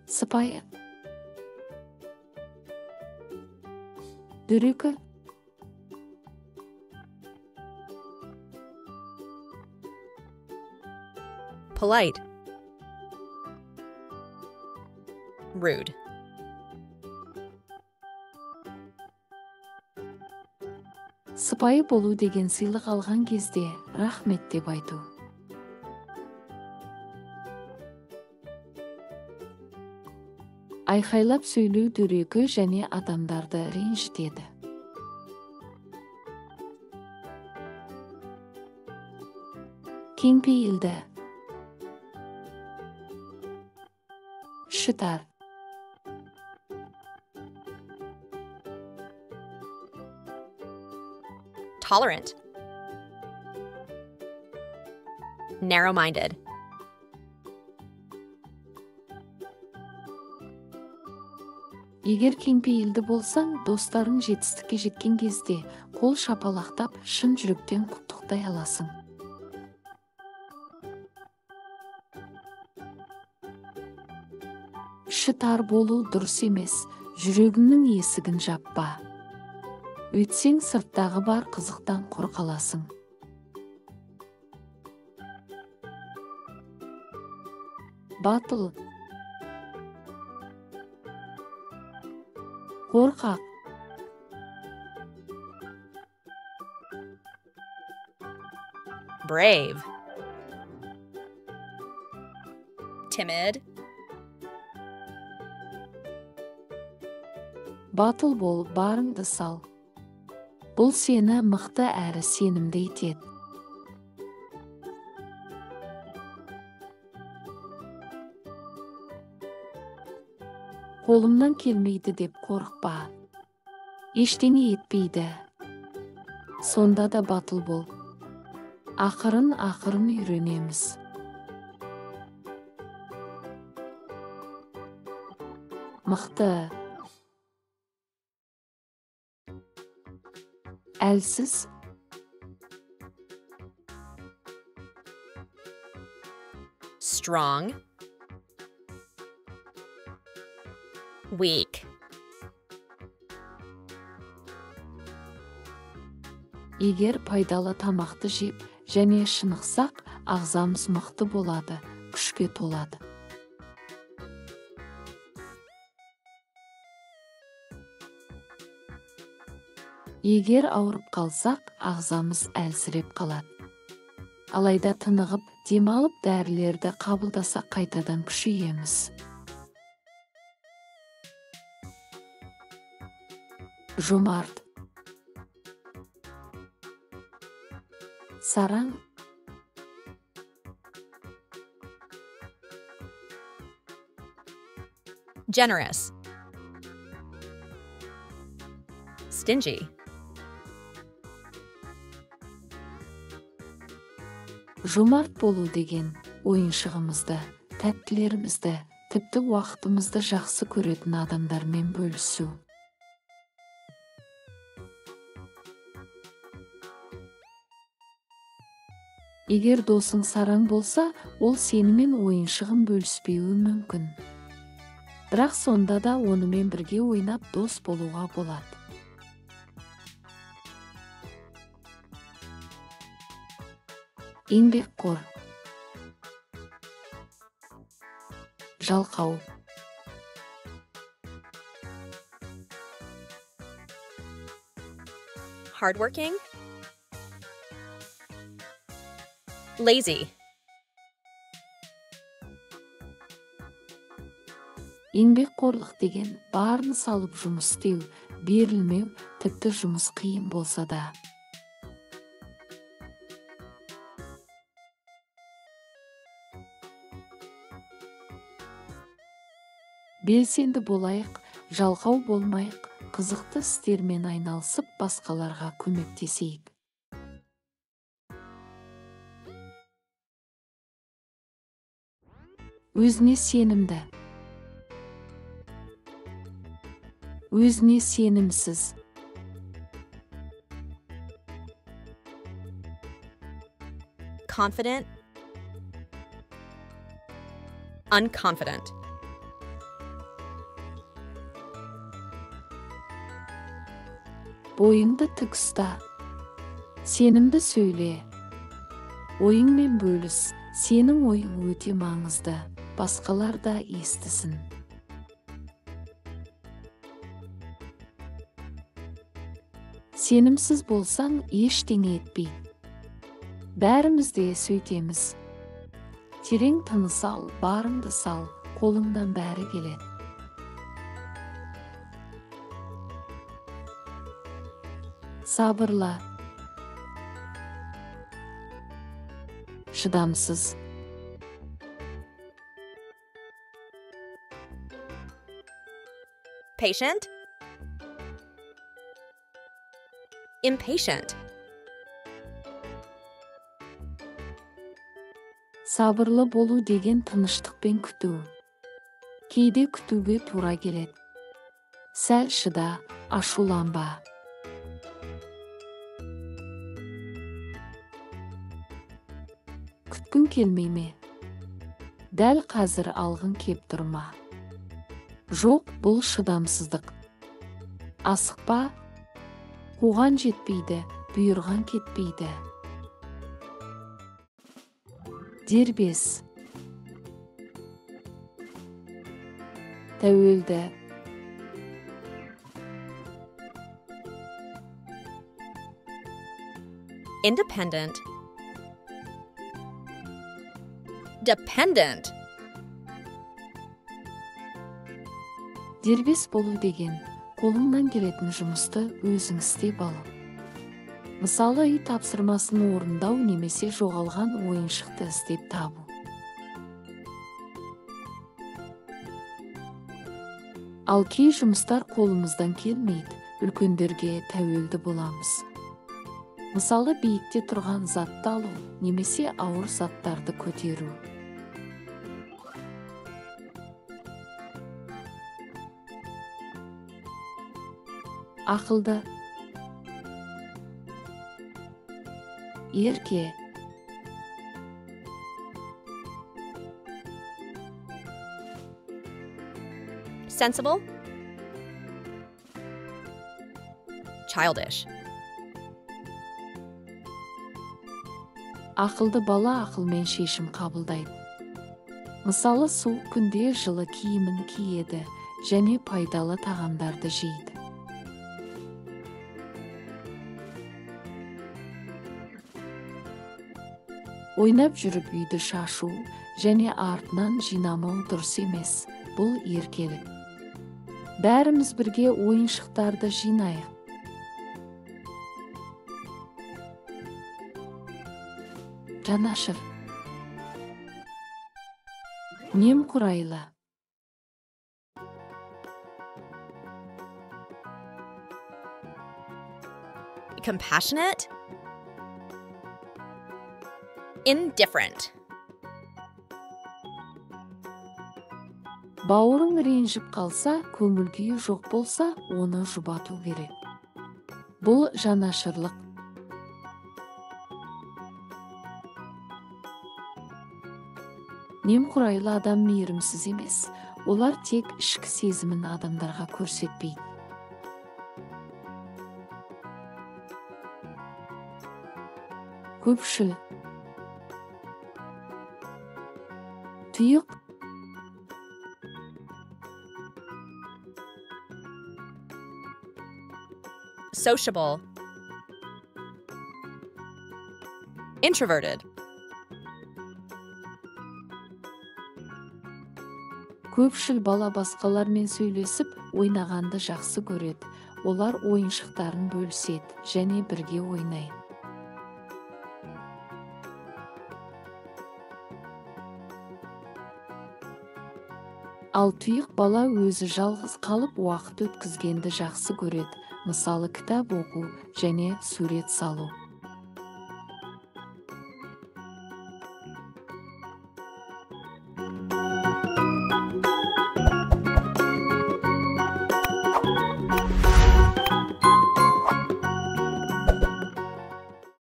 Сыпайы. Дөрекі. Polite. Rude. Сыпайы болу деген сыйлық алған кезде рахмет деп айту. Айқайлап сөйлеу дөрекі және адамдарды ренжітеді. Кеңпейілді. Шытар. Tolerant. Narrow-minded. Егер кеңпейілді болсаң, достарың жетістікке жеткен кезде қол шапалақтап, шын жүректен құттықтай аласың. Іші тар болу дұрыс емес, жүрегіңнің есігін жаппа. Өйтсең сырттағы бар қызықтан құр қаласың. Батыл. Қорқақ. Brave. Timid. Батыл бол, барыңды сал. Бұл сені мықты әрі сенімді етеді. Қолымнан келмейді деп қорықпа. Ештеңе етпейді. Сонда да батыл бол. Ақырын үйренеміз. Мықты. Әлсіз. Strong. Weak. Егер пайдалы тамақты жеп және шынықсақ, ағзамыз мықты болады, күшке толады. Егер ауырып қалсақ, ағзамыз әлсіреп қалады. Алайда тынығып, демалып дәрілерді қабылдасақ қайтадан күшейеміз. Жомарт. Сараң. Generous. Stingy. Жомарт болу деген ойыншығымызды, тәттілерімізді, тіпті уақытымызды жақсы көретін адамдармен бөлісу. Егер досың сараң болса, ол сенімен ойыншығын бөліспеуі мүмкін. Бірақ сонда да онымен бірге ойнап дос болуға болады. Еңбекқор. Жалқау. Hardworking. Lazy. Еңбекқорлық деген барын салып жұмыс істеу, берілмеу, тіпті жұмыс қиын болса да. Белсенді болайық, жалқау болмайық, қызықты істермен айналысып, басқаларға көмектесейік. Өзіне сенімді. Өзіне сенімсіз. Confident. Unconfident. Бойыңды тік ұста. Сенімді сөйле. Ойыңмен бөліс. Сенің ойың өте маңызды. Басқалар да естісін. Сенімсіз болсаң, ештеңе етпей. Бәріміз де сөйтеміз. Терең тыныс ал, барыңды сал, қолыңдан бәрі келеді. Сабырла. Шыдамсыз. Patient. Impatient. Сабырлы болу деген тыныштықпен күту. Кейде күтуге тура келеді. Сәл шыда, ашуланба. Күткің келмей ме? Дәл қазір алғың кеп тұрма. Жоқ, бұл шыдамсыздық. Асықпа. Қуған жетпейді, бұйырған кетпейді. Дербес. Тәуелді. Independent. Dependent. Дербес болу деген, қолыңнан келетін жұмысты өзің істеп алу. Мысалы, үй тапсырмасын орындау немесе жоғалған ойыншықты іздеп табу. Ал кей жұмыстар қолымыздан келмейді, үлкендерге тәуелді боламыз. Мысалы, биікте тұрған затты алу немесе ауыр заттарды көтеру. Ақылды. Ерке. Sensible. Childish. Ақылды бала ақылмен шешім қабылдайды. Мысалы, суық күнде жылы киімін киеді және пайдалы тағамдарды жейді. Ойнап жүріп үйді шашу және артынан жинамау дұрыс емес. Бұл еркелік. Бәріміз бірге ойыншықтарды жинайық. Жанашыр. Немқұрайлы. Compassionate. Indifferent. Бауырың ренжіп қалса, көңіл күйі жоқ болса, оны жұбату керек. Бұл жанашырлық. Немқұрайлы адам мейірімсіз емес. Олар тек ішкі сезімін адамдарға көрсетпейді. Көпшіл. Тұйық. Sociable. Introverted. Көпшіл бала басқалармен сөйлесіп, ойнағанды жақсы көреді. Олар ойыншықтарын бөліседі және бірге ойнайды. Ал тұйық бала өзі жалғыз қалып уақыт өткізгенді жақсы көреді. Мысалы, кітап оқу және сурет салу.